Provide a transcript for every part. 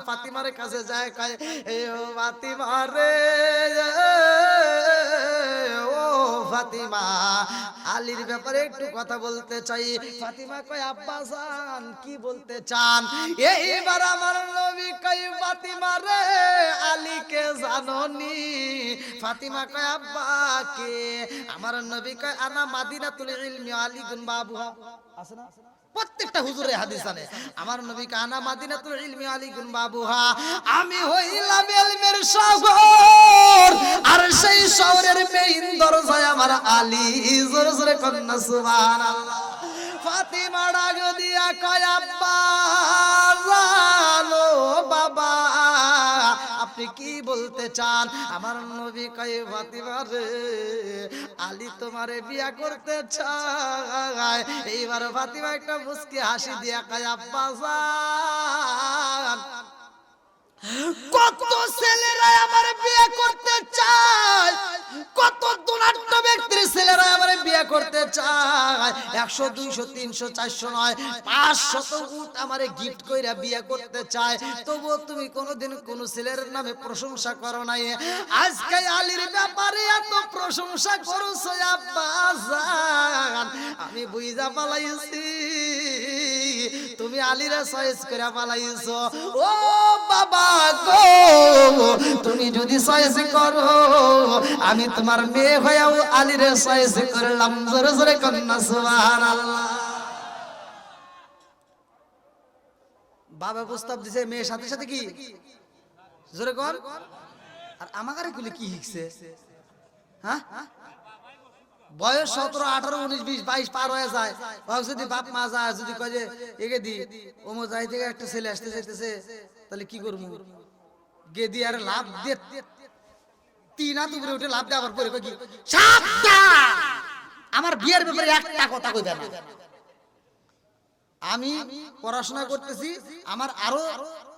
ফাতিমার কাছে যায়, কয় এ ও ফাতিমা রে, ও ফাতিমা, আলীর ব্যাপারে একটু কথা বলতে চাই। ফাতিমা কয় আব্বা জান কি বলতে চান? এইবার আমার নবী কয় ফাতিমা রে, আলীকে জানোনি? ফাতিমা কয় আব্বা কে? আমার নবী কয় আনা মাদিনাতুল ইলমি আলী গুন বাবুহা। আছে না? প্রত্যেকটা হুজুরে হাদিস জানে। আমার নবী কানা মাদিনাতুল ইলমি আলী গুন বাবুহা, আমি হইলাম ইলমের শহর, আর সেই শহরের মেইন দরজায় আমার আলী। জোরে জোরে কন্না সুবহানাল্লাহ। ফাতিমা ডাক দিয়া কয় আব্বা জানো বাবা, আপনি কি বলতে চান? আমার নবী কয় ফাতিমা রে, আলী তোমারে বিয়া করতে চায়। এইবার ফাতিমা একটা মুস্কি হাসি দিয়া কয় আব্বা জান, কত ছেলেরা আমার বিয়ে করতে চায়, কত দুরাট্ট ব্যক্তির ছেলেরা আমার বিয়ে করতে চায়। 100 200 300 400 নয়, 500 উট আমারে গিফট কইরা বিয়ে করতে চায়। তবুও তুমি কোনোদিন কোন ছেলের নামে প্রশংসা করো নাই। আজকে আলীর ব্যাপারে এত প্রশংসা করছো আব্বা জান, আমি বুঝা পালাইছি তুমি আলীরে চয়েস করে পালাইছো। ও বাবা গো, তুমি যদি চয়েস করো, আমি তোমার মেয়ে হয়েও আলীরে চয়েস করলাম। জোরে জোরে কন্না সুবহানাল্লাহ। বাবা প্রস্তাব দিছে, মেয়ের সাথে সাথে কি জোরে কর। আর আমাকে গুলি কি শিখছে? হ্যাঁ, বয়স 17 18 19 20 22 পার হয়ে যায়, যদি বাপ মা যায়, যদি কয় যে এগে দি ওমো যাই থেকে একটা ছেলে আসতে চাইতেছে, তাহলে কি করবো? গেদি আর লাভ দে, তিন হাত উপরে উঠে লাভ দেওয়ার পরে কয় কি সাবধান, আমার বিয়ের ব্যাপারে একটা কথা কইবে না। আমি পড়াশোনা করতেছি, আমার আরো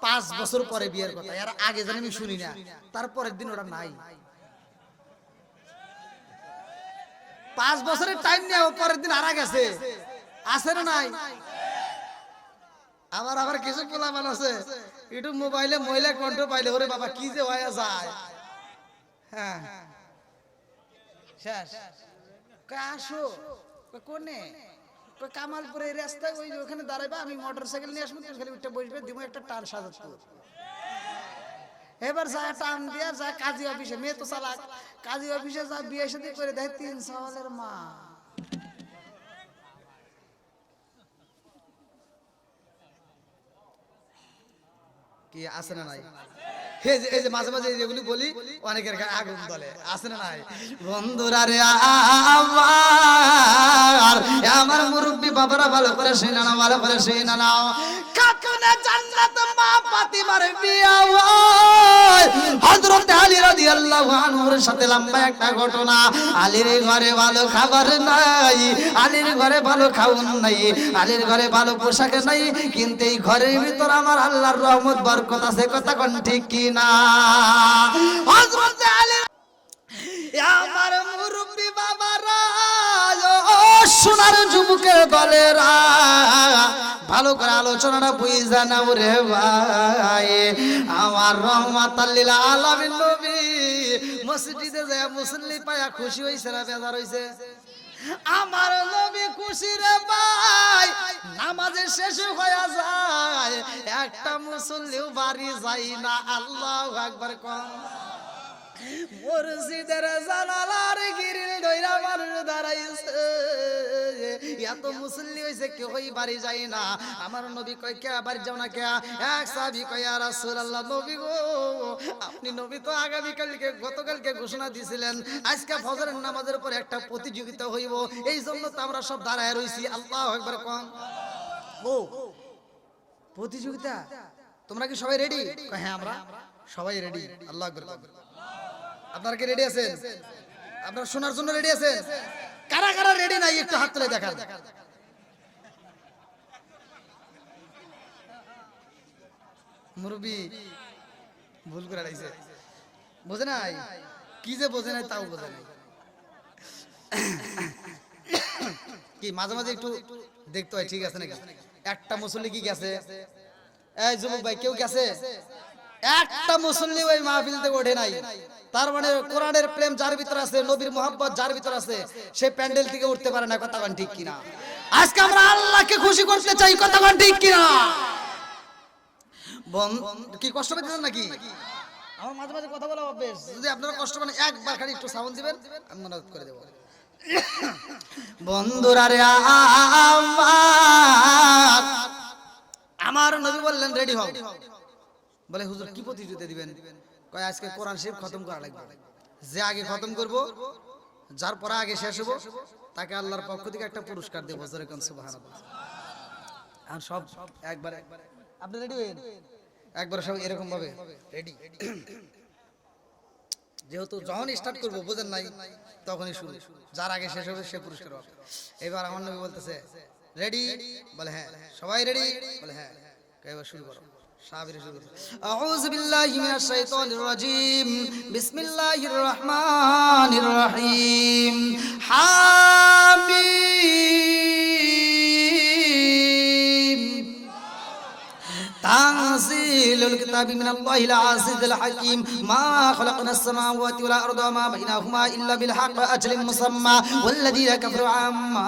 5 বছর পরে বিয়ের কথা, এর আগে জানি আমি শুনি না। তারপরের দিন ওটা নাই, 5 বছরের টাইম নিয়ে পরের দিন আরা গেছে, আছে না নাই? আবার কিছু পোলাপান আছে একটু মোবাইলে মহিলা কণ্ঠ পাইলে ওরে বাবা কি যে হয়ে যায়। হ্যাঁ শেষ, আসো কোনে কামালপুরে রাস্তায়, ওই ওখানে দাঁড়াইবা, আমি মোটরসাইকেল নিয়ে আসবো, তুমি খালি উঠে বসবে, দিব একটা টান সাজাতো। এবার যা টান দিয়া যা কাজী অফিসে, মেয়ে তো চালাক, কাজী অফিসে যা বিয়ে শাদী করে দেয় 3 সালের মা। কি আছে না নাই? এই যে মাঝে মাঝে যেগুলি বলি অনেকের আগুন দলে, আছে না নাই? বন্ধুরা রে আমার মুরব্বী বাবারা ভালো করে শুনে নাও, ভালো করে শুনে নাও। কাকুনে জান্নাত মা ফাতিমার বিয়ে হয় হযরত আলী রাদিয়াল্লাহু আনহুর সাথে। লম্বা একটা ঘটনা। আলীর ঘরে ভালো খাবার নাই, আলীর ঘরে ভালো খাওন নাই, আলীর ঘরে ভালো পোশাক নাই, কিন্তু এই ঘরের ভিতর আমার আল্লাহর রহমত বরকত আছে। কথা কোন ঠিক কি না? হযরত আলী আমার মুরব্বী বাবারা, ও সোনার যুবকের দলেরা, ভালো করে আলোচনাটা বুঝা নাও রে ভাই। আমার রহমাতাল লিল আলামিন নবী মসজিদে যায় মুসল্লি পায়া খুশি হইছে না বেজার হইছে? আমার নবী খুশি রে ভাই। নামাজের শেষ হয়ে যায়, একটা মুসল্লিও বাড়ি যায় না। আল্লাহু আকবার কোন। মসজিদের জানালার গ্রিল ধইরা মানুষ দাঁড়াইছে, এত মুসল্লি হইছে কেউই বাড়ি যায় না। আমার নবী কয় কে বাড়ি যাও না কে? এক সাহাবী কয় ইয়া রাসূলুল্লাহ, নবী গো আপনি নবী তো আগামী কালকে গতকালকে ঘোষণা দিয়েছিলেন আজকে ফজরের নামাজের পর একটা প্রতিযোগিতা হইব, এই জন্য তো আমরা সব দাঁড়ায় রইছি। আল্লাহু আকবার কোন। ও প্রতিযোগিতা, তোমরা কি সবাই রেডি? কয় হ্যাঁ আমরা সবাই রেডি। আল্লাহু আকবার। আপনারা কি রেডি আছেন? আপনারা শোনার জন্য রেডি আছেন? কারা কারা রেডি নাই একটু হাত তুলে দেখান। মুরব্বি ভুল করে আইছে, বোঝে নাই, কি যে বোঝে নাই তাও বোঝে নাই। কি মাঝে মাঝে একটু দেখতে হয়, ঠিক আছে নাকি? একটা মুসল্লি কি গেছে, এই যুবক ভাই কেউ গেছে? একটা মুসল্লি ওই মাহফিল থেকে ওঠে নাই। তার মানে কোরআনের প্রেম যার ভিতর আছে, নবীর মোহাব্বত যার ভিতর আছে, সে প্যান্ডেল থেকে উঠতে পারে না। কথা কোন ঠিক কিনা? আজকে আমরা আল্লাহকে খুশি করতে চাই। কথা কোন ঠিক কিনা? কি কষ্ট পেতেছেন নাকি? আমার মাঝে মাঝে কথা বলা অভ্যেস। যদি আপনারা কষ্ট পান একবার খালি একটু সাউন্ড দিবেন, আমি মনে করে দেব। বন্ধুরা রে আমার নবী বললেন রেডি হও। বলে হুজুর কি প্রতিযোগিতা দিবেন? কয় আজকে কোরআন শরীফ খতম করা লাগবে। যে আগে খতম করব, যার পরে আগে শেষ হবো, তাকে আল্লাহর পক্ষ থেকে একটা পুরস্কার দেব। জোরে কোন সুবহানাল্লাহ। আর সব একবার আপনি রেডি হয়েন, একবার সব এরকম ভাবে রেডি। যেহেতু যখন স্টার্ট করবো বুঝেন নাই, তখনই শুরু। যার আগে শেষ হবে সে পুরস্কার পাবে। এবার আমার নবী বলতেছে রেডি? বলে হ্যাঁ। সবাই রেডি? বলে হ্যাঁ। এবার শুরু করো। أعوذ بالله من الشيطان الرجيم بسم الله الرحمن الرحيم حميم تنزيل الكتاب من الله العزيز الحكيم ما خلقنا السماوات والأرض وما بينهما إلا بالحق وأجل مسمى والذين كفروا عما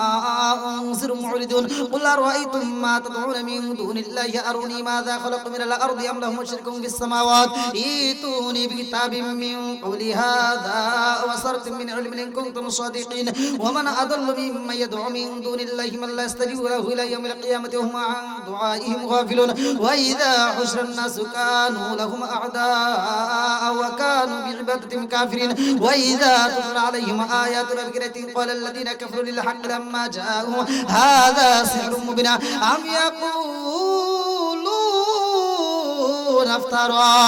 أنذروا معرضون قل أرأيتم ما تدعون من دون الله أروني ماذا خلقوا من الأرض أم لهم شرك في السماوات ائتوني بكتاب من قبل هذا وأثرتم من علم إن كنتم صادقين ومن أضل ممن يدعو من دون الله من لا يستجيب له إلى يوم القيامة وهم عن دعائهم غافلون وإذا حشر الناس كانوا لهم أعداء وكانوا بعبادتهم كافرين وإذا تتلى عليهم آياتنا بكرة قال الذين كفروا للحق لما جاءهم هذا سحر مبين أم يقولون افترى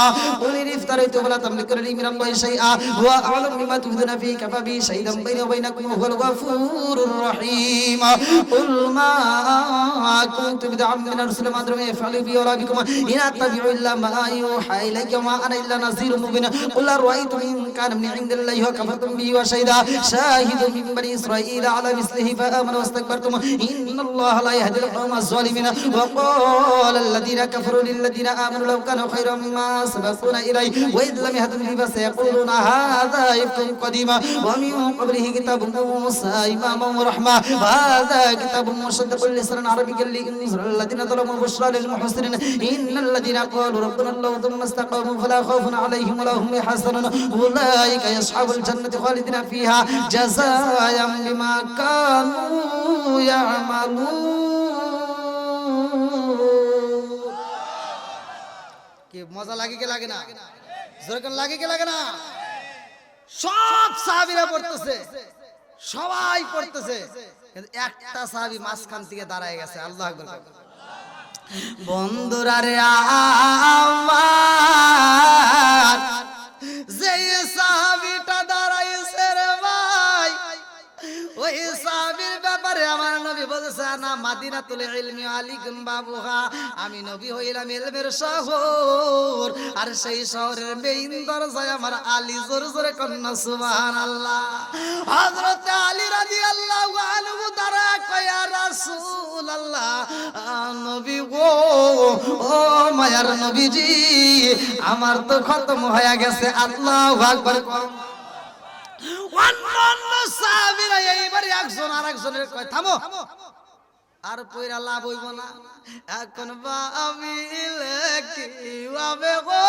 قل إن افتريت فلا تملكون لي من الله شيئا هو أعلم بما تبدون فيه كفى به شهيدا بيني وبينكم وهو الغفور الرحيم قل ما كنت بدعا من الرسل ما أدري ما يفعل بي ولا بكم إن أتبع إلا ما يوحى إلي وما أنا إلا نذير مبين قل أرأيتم إن كان من عند الله وكفرتم به وشهد شاهد من بني إسرائيل على مثله فآمنوا واستكبرتم إن الله لا يهدي القوم الظالمين وقال الذين كفروا للذين آمنوا لو كانوا خيرا مما سبقونا إليه وإذ لم يهدوا به فسيقولون هذا إفك قديم ومن قبله كتاب موسى إماما ورحمة وهذا كتاب مصدق لسانا عربيا لينذر الذين ظلموا بشرى للمحسنين إن الذين قالوا ربنا الله ثم استقاموا فلا خوف عليهم ولا هم يحزنون أولئك أصحاب الجنة خالدين فيها جزاء بما كانوا يعملون কি মজা লাগে কি লাগে না? যেরকম লাগে কি লাগে না? সব সাহাবীরা পড়তেছে, সবাই পড়তেছে, কিন্তু একটা সাহাবী মাঝখান থেকে দাঁড়ায় গেছে। আল্লাহু আকবার। বন্ধুরা রে আমার যে সাহাবীটা দাঁড়াইছে রে ভাই, ওই সাহাবীর ব্যাপারে আমার নবী বলেছে না মাদিনাতুল ইলমি আলিকুম বাবুহা, আমি নবী হইলাম ইলমের শহর, আর সেই শহরের মেইন দরজায় আমার আলী। জোরে জোরে কন্না সুবহানাল্লাহ। হযরত আলী রাদিয়াল্লাহু আনহু দাঁড়া কয়া রাসূলুল্লাহ, নবী গো, ও মায়ার নবীজি, আমার তো খতম হয়ে গেছে। আল্লাহু আকবার। অন্যান্য সাহাবীরা এইবার একজন আরেকজনের কয় থামো, আর পয়রা লাভ হইব না, এখন ভাবিলে কিভাবে গো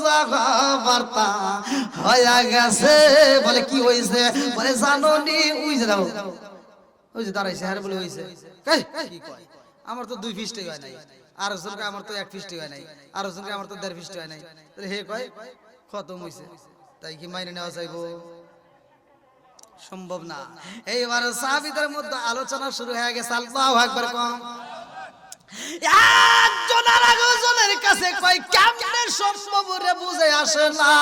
জাগাবারতা হয়ে গেছে। বলে কি হইছে? বলে জানোনি? ওই যে দাও, ওই যে দাঁড়াইছে, হ্যাঁ বলে হইছে। কি কয়? আমার তো 2 ফিস্টি হয় নাই, আর জনকে আমার তো 1 ফিস্টি হয় নাই, আর জনকে আমার তো 1.5 ফিস্টি হয় নাই। তাহলে হে কয় খতম হইছে, তাই কি মাইনে নেওয়া যাইবো? সম্ভব না। এইবার সাহাবীদের মধ্যে আলোচনা শুরু হয়ে গেছে। আল্লাহু আকবার। একজন আরেকজনের কাছে কয় কেমনে কেমনে সম্ভব রে বুঝে আসে না।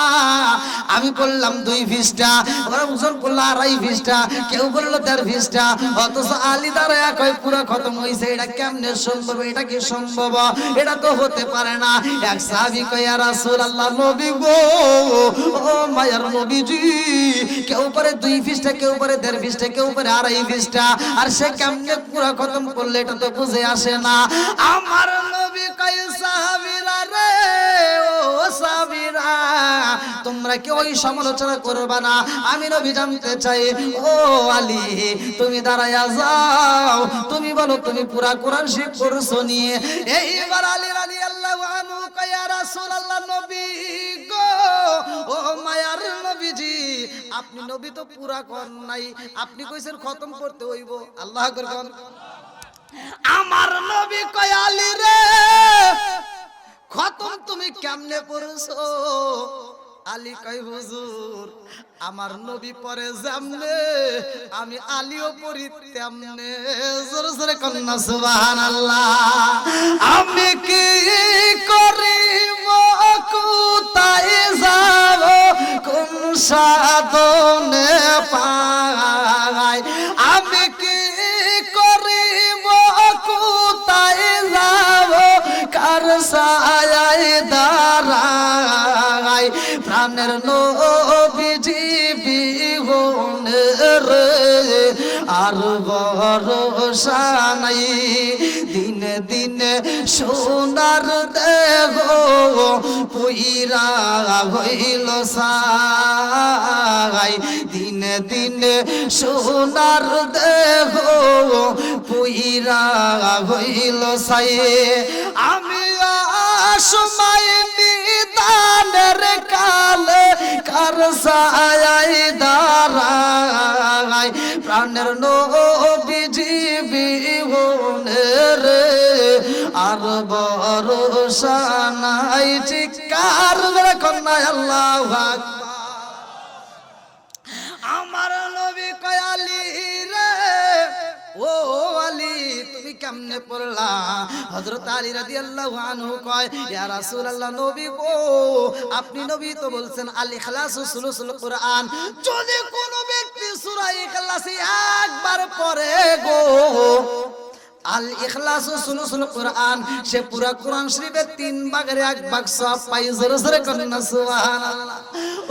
আমি বললাম 2 পৃষ্ঠা, ওরা বুঝন করলো 2.5 পৃষ্ঠা, কেউ বললো 1.5 পৃষ্ঠা, অথচ আলী দাঁড়ায় কয় পুরো খতম হইছে। এটা কেমনে সম্ভব? এটা কি সম্ভব? এটা তো হতে পারে না। এক সাহাবী কয় ইয়া রাসূলুল্লাহ, নবী গো, ও মায়ার নবীজি, কেউ পরে 2 পৃষ্ঠা, কেউ পরে 1.5 পৃষ্ঠা, কেউ পরে 2.5 পৃষ্ঠা, আর সে কেমনে পুরো খতম করলে এটা তো বুঝে আসে না। আমার নবী কয় সাহাবীরা রে, ও সাহাবীরা, তোমরা কি ওই সমালোচনা করবা না? আমি নবী জানতে চাই, ও আলী তুমি দাঁড়ায়া যাও, তুমি বলো তুমি পুরা কোরআন শরীফ পড়ছো নিয়ে। এইবার আলী রাদিয়াল্লাহু আনহু কয় ইয়া রাসূলুল্লাহ, নবী গো, ও মায়ার নবীজি, আপনি নবী তো পুরা কোরআন নাই, আপনি কইছেন খতম করতে হইব। আল্লাহু আকবার। আমার নবী কয় আলী রে, খতম তুমি কেমনে পড়ছো? আলী কয় হুজুর, আমার নবী পরে যেমনে আমি আলীও পড়ি তেমনে। জোরে জোরে কন্যা সুবহানাল্লাহ। আমি কি করিব, কোথায় যাব, কোন সাধনে পাই? আমি কি করিব, কোথায় যাব, কার ছায়ায় দাঁড়াই? প্রাণের নবীজি বিহনে রে আর ভরসা নাই। দিনে দিনে সোনার দেহ পুইরা হইল ছাই। দিনে দিনে সোনার দেহ পুইরা হইল ছাই। আমি সময় নিদানের কালে কার ছায়ায় দাঁড়াই? প্রাণের নবীজি বিহনে রে আর ভরসা নাই। চিৎকার করে কন্যা আল্লাহু আকবার। আমার নবী কয় আলী রে, ও আলী তুমি কেমনে পড়লা? হযরত আলী রাদিয়াল্লাহু আনহু কয় ইয়া রাসূলুল্লাহ, নবী গো, আপনি নবী তো বলছেন আল ইখলাসু সুলুসুল কোরআন। যদি কোন ব্যক্তি সূরা ইখলাস একবার পড়ে গো, আল ইখলাসু সুলুসুল কোরআন, সে পুরা কোরআন শরীফের 3 ভাগের 1 ভাগ সওয়াব পাই। জোরে জোরে কন্যা সুবহানাল্লাহ।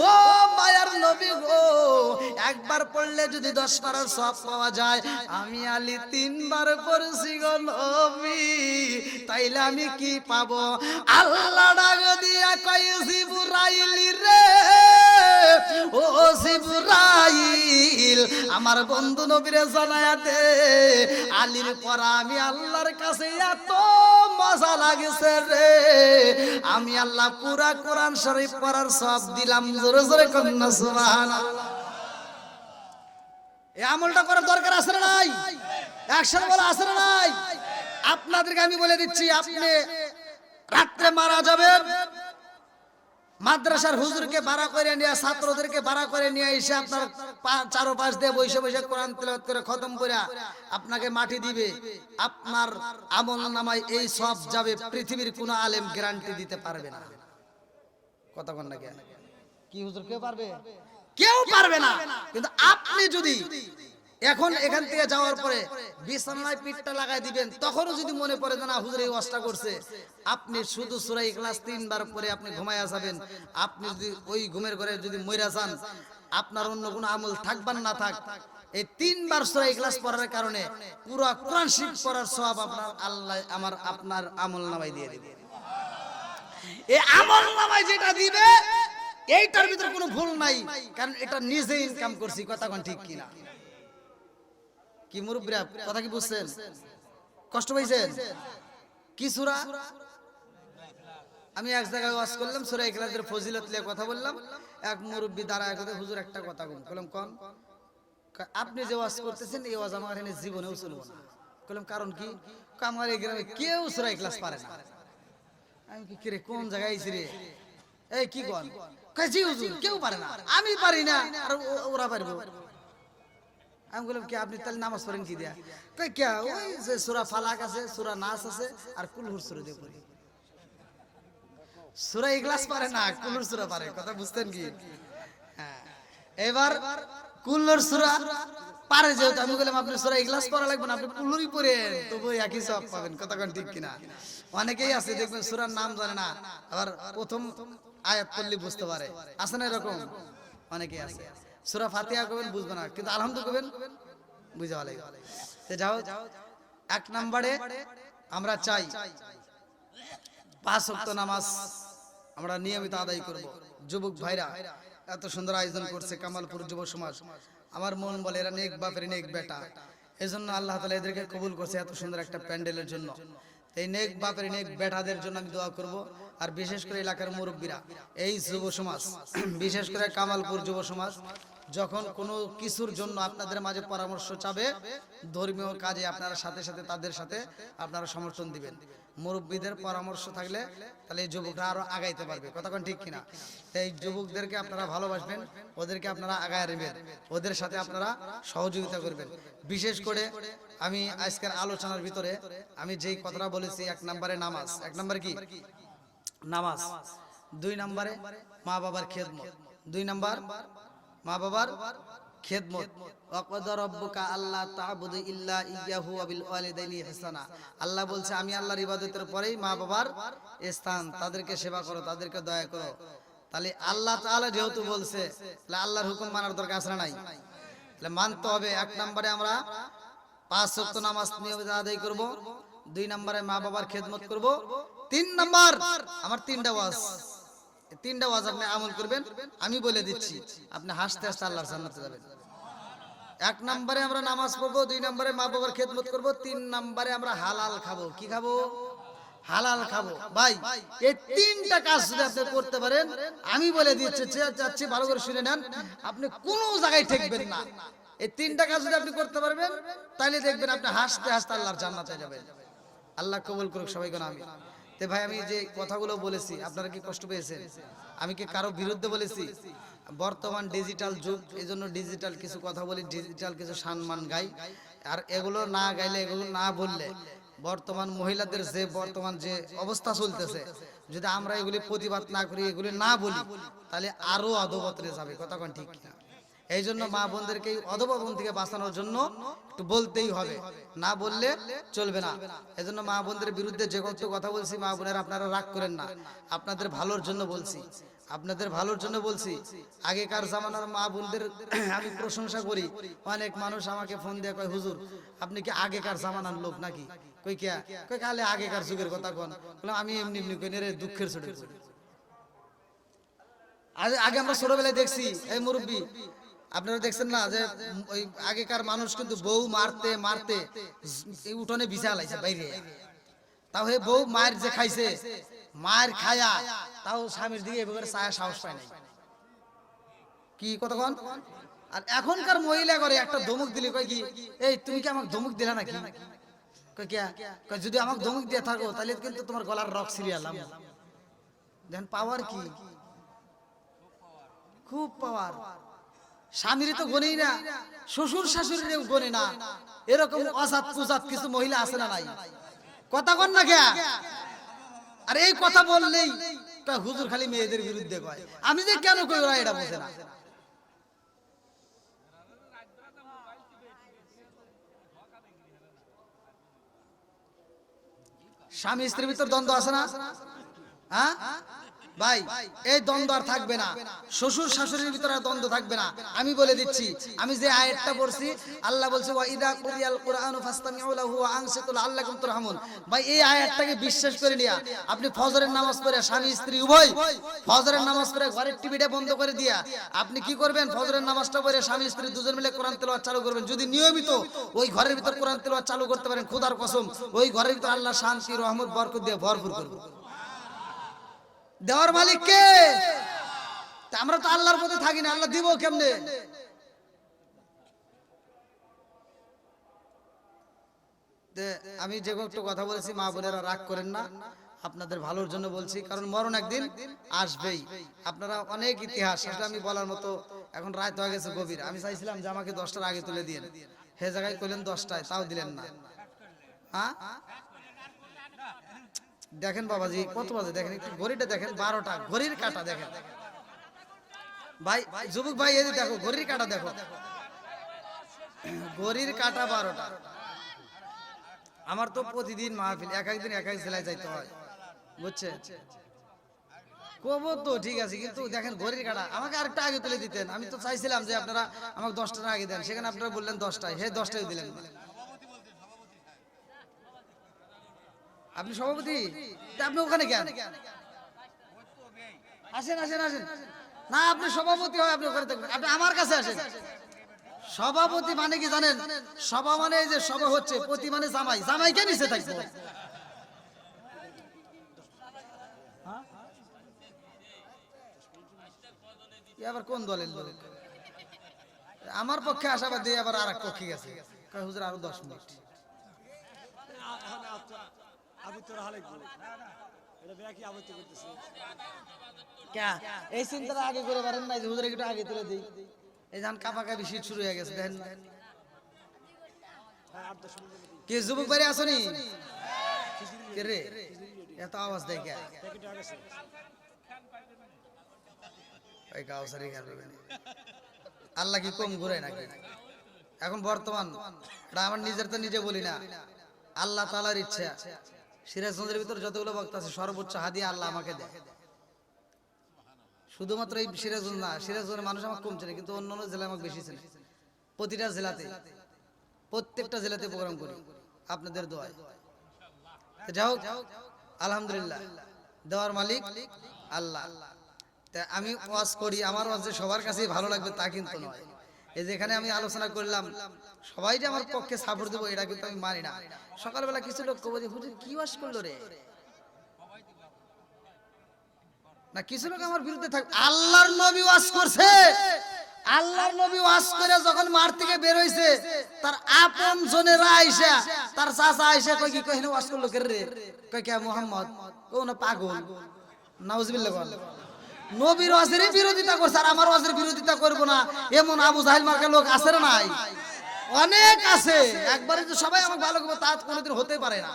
ও মায়ার নবী গো, একবার পড়লে যদি 10 পারার সওয়াব পাওয়া যায়, আমি আলী 3 বার পড়ছি গো নবী, তাইলে আমি কি পাবো? আল্লাহ ডাক দিয়া কয় জিবরাইল রে, ও জিবরাইল, আমার বন্ধু নবীরে জানায়া দে, আলীর পড়া আমি আল্লাহর কাছে এত মজা লাগছে রে, আমি আল্লাহ পুরা কোরআন শরীফ পড়ার সওয়াব দিলাম। জোরে জোরে কন্যা সুবহানাল্লাহ। এই আমলটা করার দরকার আছে না নাই? একসাথে বলা আছে না নাই? আপনাদেরকে আমি বলে দিচ্ছি, আপনি রাত্রে মারা যাবেন, মাদ্রাসার হুজুরকে ভাড়া করে নিয়ে, ছাত্রদেরকে ভাড়া করে নিয়ে এসে আপনার চারপাশ দিয়ে বসে বসে কোরআন তেলাওয়াত করে খতম করে আপনাকে মাটি দিবে, আপনার আমল নামায় এই সব যাবে, পৃথিবীর কোনো আলেম গ্যারান্টি দিতে পারবে না। কথা কোন না কি হুজুর, কেউ পারবে? কেউ পারবে না। কিন্তু আপনি যদি এখন এখান থেকে যাওয়ার পরে বিছানায় পিঠটা লাগাই দিবেন, তখনও যদি মনে পড়ে যে না হুজুর এই ওয়াজটা করছে, আপনি শুধু সূরা ইখলাস 3 বার পরে আপনি ঘুমায়া যাবেন। আপনি যদি ওই ঘুমের ঘরে যদি মইরা যান, আপনার অন্য কোনো আমল থাকবার না থাক, এই 3 বার সূরা ইখলাস পড়ার কারণে পুরো কোরআন শরীফ পড়ার সওয়াব আপনার আল্লাহ আপনার আমলনামায় দিয়ে দিবে। এই আমলনামায় যেটা দিবে এইটার ভিতর কোনো ভুল নাই, কারণ এটা নিজে ইনকাম করছি। কথা কোন ঠিক কিনা? কি মুরব্বিরা কথা কি বুঝছেন? কষ্ট পাইছেন? কি সূরা? আমি এক জায়গায় ওয়াজ করলাম, সূরা ইখলাসের ফজিলত নিয়ে কথা বললাম। এক মুরব্বি দাঁড়ায় কথা, হুজুর একটা কথা বললাম, কোন? আপনি যে ওয়াজ করতেছেন এই ওয়াজ আমার এখানে জীবনেও চলবে না। বললাম কারণ কি? আমার এই গ্রামে কেউ সূরা ইখলাস পারে না। আমি কি রে, কোন জায়গায় আইছি রে? এই কি কোন? কয় জি হুজুর, কেউ পারে না, আমি পারি না, আর ওরা পারবে। আমি বললাম কি আপনি তাহলে নামাজ পড়েন কি দিয়া? কই কে, ওই যে সূরা ফালাক আছে, সূরা নাস আছে, আর কুল হুর সূরা দিয়ে পড়ি। সূরা ইখলাস পারে না, কুল্লুর সূরা পারে, কথা বুঝতেন কি? হ্যাঁ, এবার কুল্লুর সূরা পারে, যেহেতু আমি বললাম আপনি সূরা ইখলাস পড়া লাগবে না, আপনি কুল্লুরই পড়েন, তবু একই সওয়াব পাবেন, কথা কোন ঠিক কিনা? অনেকেই আছে দেখবেন সূরার নাম জানে না, আবার প্রথম আয়াত পড়লে বুঝতে পারে, আছে না এরকম? অনেকেই আছে সূরা ফাতিহা কবেন বুঝবে না, কিন্তু আলহামদুলিল্লাহ কবেন বুঝা লাগে। তো যাও, এক নম্বরে আমরা চাই 5 ওয়াক্ত নামাজ আমরা নিয়মিত আদায় করব। যুবক ভাইরা এত সুন্দর আয়োজন করছে কামালপুর যুব সমাজ, আমার মন বলে এরা নেক বাপের নেক বেটা, এজন্য আল্লাহ তাআলা এদেরকে কবুল করছে এত সুন্দর একটা প্যান্ডেলের জন্য। এই নেক বাপের নেক বেটাদের জন্য আমি দোয়া করব। আর বিশেষ করে এলাকার মুরব্বীরা, এই যুব সমাজ, বিশেষ করে কামালপুর যুব সমাজ যখন কোনো কিছুর জন্য আপনাদের মাঝে পরামর্শ চাবে, ধর্মীয় কাজে আপনারা সাথে সাথে তাদের সাথে আপনারা সমর্থন দিবেন। মুরব্বীদের পরামর্শ থাকলে তাহলে এই যুবকরা আরো আগাইতে পারবে, কথা কোন ঠিক কিনা? এই যুবকদেরকে আপনারা ভালোবাসবেন, ওদেরকে আপনারা আগায় নেবেন, ওদের সাথে আপনারা সহযোগিতা করবেন। বিশেষ করে আমি আজকের আলোচনার ভিতরে আমি যেই কথাটা বলেছি, 1 নম্বরে নামাজ, 1 নম্বরে কি নামাজ, 2 নম্বরে মা বাবার খেদমত, 2 নম্বর মা বাবার খেদমত। ওয়াকাদা রাব্বুকা আল্লা তা'বুদু ইল্লা ইয়্যাহু ওয়া বিল ওয়ালিদাইনি ইহসানা। আল্লাহ বলছে আমি আল্লাহর ইবাদতের পরেই মা বাবার স্থান, তাদেরকে সেবা করো, তাদেরকে দয়া করো। তাহলে আল্লাহ তাআলা যেহেতু বলছে, তাহলে আল্লাহর হুকুম মানার দরকার আছে না নাই? তাহলে মানতে হবে। 1 নম্বরে আমরা 5 ওয়াক্ত নামাজ নিয়মিত আদায় করব, 2 নম্বরে মা বাবার খেদমত করব, 3 নম্বর আমার 3টা ওয়াজ, 3টা ওয়াজ আপনি আমল করবেন। আমি বলে দিচ্ছি, আপনি হাসতে হাসতে আল্লাহর জান্নাতে যাবেন। 1 নম্বরে আমরা নামাজ পড়বো, 2 নম্বরে মা বাবার খেদমত করব, 3 নম্বরে আমরা হালাল খাবো। কি খাবো? হালাল খাবো। ভাই এই 3টা কাজ যদি আপনি করতে পারেন, আমি বলে দিচ্ছি, চাচ্ছি ভালো করে শুনে নেন, আপনি কোনো জায়গায় ঠেকবেন না। এই 3টা কাজ যদি আপনি করতে পারবেন, তাহলে দেখবেন আপনি হাসতে হাসতে আল্লাহর জান্নাতে যাবেন। আল্লাহ কবুল করুক সবাইকে আমি। তে ভাই আমি যে কথাগুলো বলেছি আপনারা কি কষ্ট পেয়েছেন? আমি কি কারো বিরুদ্ধে বলেছি? বর্তমান ডিজিটাল যুগ, এইজন্য ডিজিটাল কিছু কথা বলি, ডিজিটাল কিছু সম্মান গাই। আর এগুলো না গাইলে, এগুলো না বললে, বর্তমান মহিলাদের যে বর্তমান যে অবস্থা চলতেছে, যদি আমরা এগুলি প্রতিবাদ না করি, এগুলি না বলি, তাহলে আরো অধপতনে যাবে, কথা কোন ঠিক কিনা? এই জন্য মা বোনদেরকে অধপতন থেকে বাঁচানোর জন্য একটু বলতেই হবে, না বললে চলবে না। এই জন্য মা বোনদের বিরুদ্ধে যে কত কথা বলছি, মা বোনেরা আপনারা রাগ করেন না, আপনাদের ভালোর জন্য বলছি, আপনাদের ভালোর জন্য বলছি। আগেকার জামানার মা বোনদের আমি প্রশংসা করি। অনেক মানুষ আমাকে ফোন দিয়ে কয়, হুজুর আপনি কি আগেকার জামানার লোক নাকি? কই কে? কই কালে আগেকার যুগের কথা কোন? বললাম আমি এমনি এমনি কই রে, দুঃখের ছোট। আগে আমরা ছোটবেলায় দেখছি, এই মুরব্বী আপনারা দেখছেন না যে ওই আগেকার মানুষ কিন্তু বউ মারতে মারতে উঠোনে বিছা লাইছে বাইরে, তাও হে বউ মায়ের যে খাইছে, মায়ের খায়া তাও স্বামীর দিকে এভাবে ছায়া সাহস পায় নাই। কি কতক্ষণ? আর এখনকার মহিলা করে একটা ধমক দিলে কয় কি, এই তুমি কি আমাকে ধমক দিলা নাকি? কয় কে? কয় যদি আমাকে ধমক দিয়ে থাকো তাহলে কিন্তু তোমার গলার রক ছিড়িয়ালাম। দেখেন পাওয়ার কি, খুব পাওয়ার। স্বামীর তো গনেই না, শ্বশুর শাশুড়িরও গনে না, এরকম অজাত পুজাত কিছু মহিলা আছে না নাই? কথা কন না কে? আর এই কথা বললেই তা হুজুর খালি মেয়েদের বিরুদ্ধে কয়। আমি যে কেন কই ওরা এটা বোঝে না। স্বামী স্ত্রীর ভিতর দ্বন্দ্ব আছে না? হ্যাঁ ভাই, এই দ্বন্দ্ব আর থাকবে না, শ্বশুর শাশুড়ির ভিতরে আর দ্বন্দ্ব থাকবে না। আমি বলে দিচ্ছি, আমি যে আয়াতটা পড়ছি, আল্লাহ বলছে ওয়া ইযা কুরিয়াল কুরআনু ফাসতামিউ লাহু ওয়া আনসিতু লাআল্লাকুম তুরহামুন। ভাই এই আয়াতটাকে বিশ্বাস করে নিয়া আপনি ফজরের নামাজ পড়ে, স্বামী স্ত্রী উভয় ফজরের নামাজ পড়ে ঘরের টিভিটা বন্ধ করে দিয়া আপনি কি করবেন? ফজরের নামাজটা পড়ে স্বামী স্ত্রী দুজন মিলে কোরআন তেলাওয়াত চালু করবেন। যদি নিয়মিত ওই ঘরের ভিতর কোরআন তেলাওয়াত চালু করতে পারেন, খোদার কসম ওই ঘরের ভিতর আল্লাহ শান্তি রহমত বরকত দিয়ে ভরপুর করবে। দেওয়ার মালিক কে? আমরা তো আল্লাহর পথে থাকি না, আল্লাহ দিব কেমনে? আমি যে একটু কথা বলেছি, মা বোনেরা রাগ করেন না, আপনাদের ভালোর জন্য বলছি, কারণ মরণ একদিন আসবেই। আপনারা অনেক ইতিহাস, সেটা আমি বলার মতো, এখন রাত হয়ে গেছে গভীর। আমি চাইছিলাম যে আমাকে 10টার আগে তুলে দিন, হে জায়গায় কইলেন 10টায়, তাও দিলেন না। হ্যাঁ দেখেন বাবাজি কত বাজে দেখেন, একটু ঘড়িটা দেখেন, 12টা, ঘড়ির কাঁটা দেখেন ভাই, যুবক ভাই এই যে দেখো ঘড়ির কাঁটা দেখো, ঘড়ির কাঁটা 12টা। আমার তো প্রতিদিন মাহফিল, এক একদিন এক এক জেলায় যাইতে হয়, বুঝছে? কবর তো ঠিক আছে, কিন্তু দেখেন ঘড়ির কাঁটা, আমাকে আরেকটা আগে তুলে দিতেন। আমি তো চাইছিলাম যে আপনারা আমাকে 10টা আগে দেন, সেখানে আপনারা বললেন 10টায়, হে 10টায় দিলেন। আপনি সভাপতি, আপনি ওখানে কেন? আসেন আসেন আসেন। না আপনি সভাপতি হয়, আপনি ওখানে থাকবেন, আপনি আমার কাছে আসেন। সভাপতি মানে কি জানেন? সভা মানে এই যে সভা হচ্ছে, পতি মানে জামাই, জামাইকে নিচে থাকবো। আবার কোন দলের লোক? আমার পক্ষে আশাবাদী, আবার আর এক পক্ষে গেছে, হুজুর আরো 10 মিনিট। এই চিন্তাটা আগে করে পারেন না যে হুজুর একটু আগে তুলে দিই। এই যান কাপাকাপি শীত শুরু হয়ে গেছে দেখেন। কি যুবক বাড়ি আসনি কে রে? এত আওয়াজ দেয় কে? আল্লাহ কি কম ঘুরে নাকি? এখন বর্তমান আমার নিজের তো নিজে বলি না, আল্লাহ তাআলার ইচ্ছা। সিরাজগঞ্জের ভিতর যতগুলো বক্তা আছে সর্বোচ্চ হাদিয়া আল্লাহ আমাকে দেয়। শুধুমাত্র এই সিরাজগঞ্জ না, সিরাজগঞ্জের মানুষ আমাকে কম চেনে, কিন্তু অন্যান্য জেলায় আমাকে বেশি চেনে। প্রতিটা জেলাতে, প্রত্যেকটা জেলাতে প্রোগ্রাম করি আপনাদের দোয়ায়। যাও আলহামদুলিল্লাহ, দেওয়ার মালিক আল্লাহ। তা আমি ওয়াজ করি, আমার ওয়াজ যে সবার কাছেই ভালো লাগবে তা কিন্তু নয়। এই যেখানে আমি আলোচনা করলাম, সবাই যে আমার পক্ষে সাপোর্ট দেবো এটা কিন্তু আমি মানি না। সকালবেলা কিছু লোক কবে যে হুজুর কি ওয়াজ করলো রে, না কিছু লোক আমার বিরুদ্ধে থাকবে। আল্লাহর নবী ওয়াজ করছে, আল্লাহর নবী ওয়াজ করে যখন মার থেকে বের হইছে, তার আপন জনেরা আয়েশা, তার চাচা আয়েশা কই কি কইনে ওয়াজ করলো কে রে? কই কে মুহাম্মদ? ও না পাগল, নাউজুবিল্লাহ। বল নবীর ওয়াজের বিরোধিতা করছে, আর আমার ওয়াজের বিরোধিতা করব না এমন আবু জাহেল মার্কা লোক আছে না নাই? অনেক আছে। একবারে যে সবাই আমাকে ভালো করবে তা কোনোদিন হতে পারে না।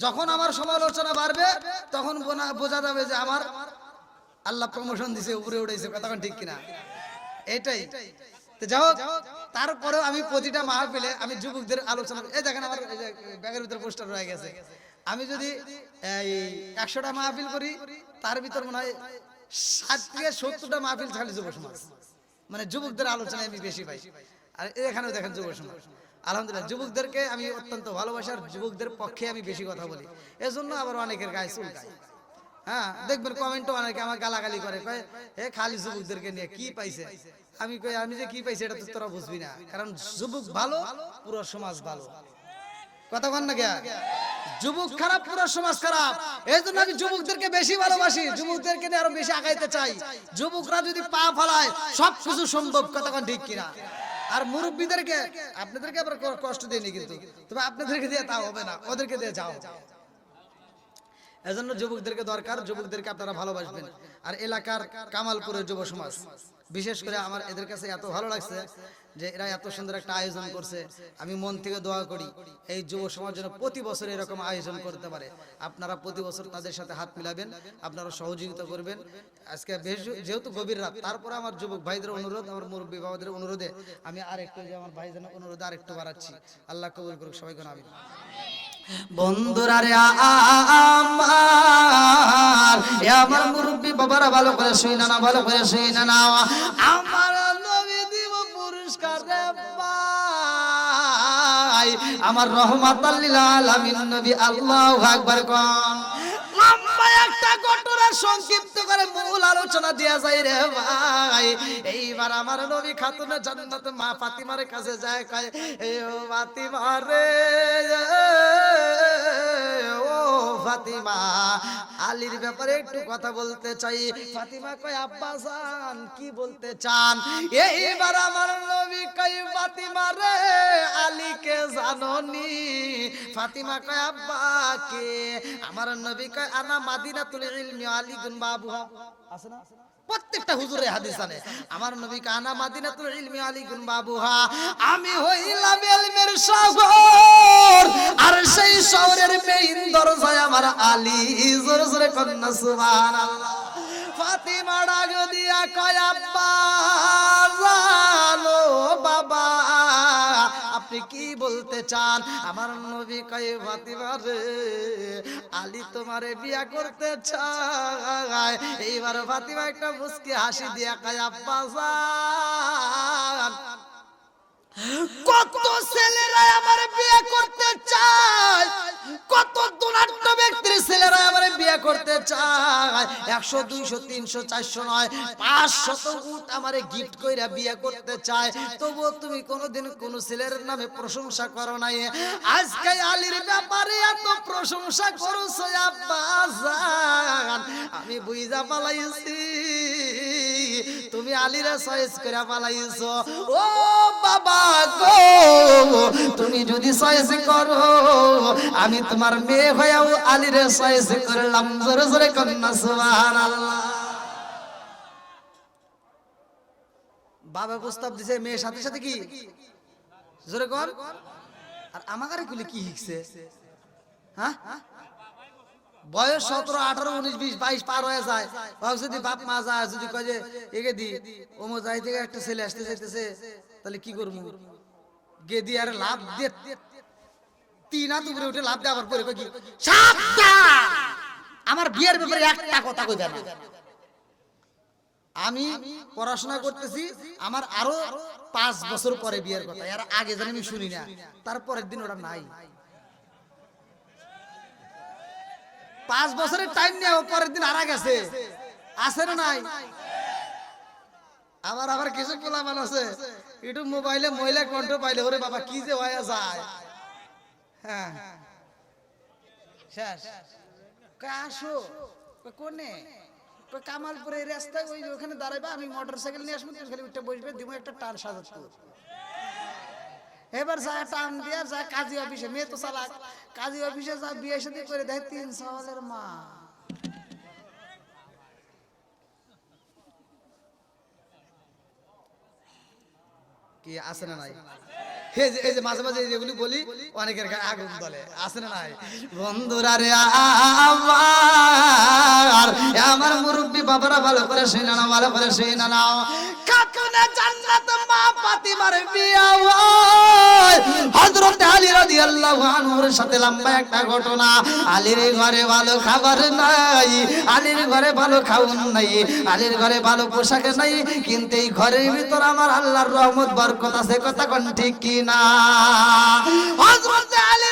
যখন আমার সমালোচনা বাড়বে তখন বোঝা যাবে যে আমার আল্লাহ প্রমোশন দিছে, উপরে উঠেছে, কথা ঠিক কিনা? এটাই তো যাও। তারপরেও আমি প্রতিটা মাহফিলে আমি যুবকদের আলোচনা, এই দেখেন আমার ব্যাগের ভিতরে পোস্টার রয়ে গেছে। আমি যদি এই 100টা মাহফিল করি, তার ভিতর মনে হয় 60 থেকে 70টা মাহফিল খালি যুব সমাজ, মানে যুবকদের আলোচনায় আমি বেশি পাই। আর এখানেও দেখেন যুব সমাজ, আলহামদুলিল্লাহ যুবকদেরকে আমি অত্যন্ত ভালোবাসি, আর যুবকদের পক্ষে আমি বেশি কথা বলি। এজন্য আবার অনেকের গায়ে চুলকায়। হ্যাঁ দেখবেন কমেন্টও অনেকে আমার গালাগালি করে, কয় এ খালি যুবকদেরকে নিয়ে কি পাইছে। আমি কই আমি যে কি পাইছি এটা তো তোরা বুঝবি না, কারণ যুবক ভালো পুরো সমাজ ভালো, কথা বল না কে? যুবক খারাপ পুরো সমাজ খারাপ। এই জন্য আমি যুবকদেরকে বেশি ভালোবাসি, যুবকদেরকে নিয়ে আরো বেশি আগাইতে চাই। যুবকরা যদি পা ফলায় সবকিছু সম্ভব, কথা ঠিক কিনা? আর মুরব্বীদেরকে আপনাদেরকে আবার কষ্ট দেয়নি, কিন্তু তবে আপনাদেরকে দিয়ে তা হবে না, ওদেরকে দিয়ে যাও। এজন্য যুবকদেরকে দরকার, যুবকদেরকে আপনারা ভালোবাসবেন। আর এলাকার কামালপুরের যুব সমাজ বিশেষ করে আমার এদের কাছে এত ভালো লাগছে যে এরা এত সুন্দর একটা আয়োজন করছে। আমি মন থেকে দোয়া করি এই যুব সমাজ যেন প্রতি বছর এরকম আয়োজন করতে পারে। আপনারা প্রতি বছর তাদের সাথে হাত মিলাবেন, আপনারা সহযোগিতা করবেন। আজকে যেহেতু গভীর রাত, তারপরে আমার যুবক ভাইদের অনুরোধ, আমার মুরব্বী বাবাদের অনুরোধে আমি আরেকটু, যে আমার ভাইদের অনুরোধে আরেকটু বাড়াচ্ছি। আল্লাহ কবুল করুক সবাইকে। আমিন। বন্ধুরা রে আমার মুরব্বী বাবারা ভালো করে শুইনা না, ভালো করে শুইনা না, আমার নবী দিব পুরস্কার রে ভাই, আমার রহমাতাল লিল আলামিন নবী। আল্লাহু আকবার কোন। লম্বা একটা ঘটনা সংক্ষিপ্ত করে মূল আলোচনা দেয়া যায় রে ভাই। এইবার আমার নবী খাতুনে জান্নাত মা ফাতিমার কাছে যায়, কয় এ ও ফাতিমা রে, ও ফাতিমা আলীর ব্যাপারে একটু কথা বলতে চাই। ফাতিমা কয় আব্বা জান কি বলতে চান? এইবার আমার নবী কয় ফাতিমা রে, আলীকে জানোনি? ফাতিমা কয় আব্বা কে? আমার নবী কয় আনা মাদিনাতুল ইলমি আলী গুন বাবুহা। আছে না? প্রত্যেকটা হুজুরে হাদিস আনে আমার নবী কানা মাদিনাতুল ইলমি আলিকুন বাবুহা, আমি হইলাম ইলমের শহর আর সেই শহরের মেইন দরজায় আমার আলী। জোরে জোরে কন্না সুবহানাল্লাহ। ফাতিমা ডাক দিয়া কয় আব্বা জানো বাবা আপনি কি বলতে চান? আমার নবী কয় ফাতিমা রে আলী তোমারে বিয়া করতে চায়। এইবার ফাতিমা একটা মুস্কি হাসি দিয়া কয় আব্বা জান কত ছেলেরা আমার বিয়ে করতে চায়, কত দুরান্ত ব্যক্তির ছেলেরা আমার বিয়ে করতে চায়, 100 200 300 400 নয় 500 উট আমারে গিফট কইরা বিয়ে করতে চায়, তবুও তুমি কোনোদিন কোন ছেলের নামে প্রশংসা করো নাই। আজকে আলীর ব্যাপারে এত প্রশংসা করছো আব্বা জান, আমি বুইজা পালাইছি তুমি আলীরে চয়েস করে পালাইছো। ও বাবা গো তুমি যদি চয়েস করো আমি তোমার মেয়ে হয়েও আলীরে চয়েস করলাম। জোরে জোরে কন্না সুবহানাল্লাহ। বাবা প্রস্তাব দিছে মেয়ের সাথে সাথে কি জোরে কর। আর আমাকে গুলি কি শিখছে? হ্যাঁ বয়স 17 18 19 20 22 পার হয়ে যায়, যদি বাপ মা যায় যদি কয় যে এগে দি ওমো যাই থেকে একটা ছেলে আসতে যাইতেছে তাহলে কি করবো গে দি আর লাভ দে তিন হাত উপরে উঠে লাভ দেওয়ার পরে কি সাবধান আমার বিয়ের ব্যাপারে একটা কথা কইবে না। আমি পড়াশোনা করতেছি, আমার আরো 5 বছর পরে বিয়ের কথা, এর আগে জানি আমি শুনি না, তারপরের দিন ওটা নাই। 5 বছরের টাইম নিয়ে পরের দিন আরা গেছে, আছে না নাই? আবার কিছু পোলাপান আছে একটু মোবাইলে মহিলা কণ্ঠ পাইলে ওরে বাবা কি যে হয়ে যায়। হ্যাঁ শেষ আসো কোনে কামালপুরে রাস্তায় ওই ওখানে দাঁড়াইবা, আমি মোটরসাইকেল নিয়ে আসবো, খালি উঠে বসবে, দিব একটা টান সাজাচ্ছ। এবার যা টান দিয়া যা কাজী অফিসে, মেয়ে তো চালাক, কাজী অফিসে যা বিয়ে শাদী করে দেয় 3 সওয়ালের মা। কি আছে না নাই? এই যে মাঝে মাঝে যেগুলি বলি অনেকের আগুন দলে, আছে না নাই? বন্ধুরা রে আমার মুরব্বী বাবারা ভালো করে সেই না, ভালো করে সেই না নাও কাকুনে জান্নাত মা ফাতিমার বিয়ে হয় হযরত আলী রাদিয়াল্লাহু আনহুর সাথে। লম্বা একটা ঘটনা, আলীর ঘরে ভালো খাবার নাই, আলীর ঘরে ভালো খাওন নাই, আলীর ঘরে ভালো পোশাক নাই, কিন্তু এই ঘরের ভিতর আমার আল্লাহর রহমত বরকত আছে। কথা কোন ঠিক কি না? হযরত আলী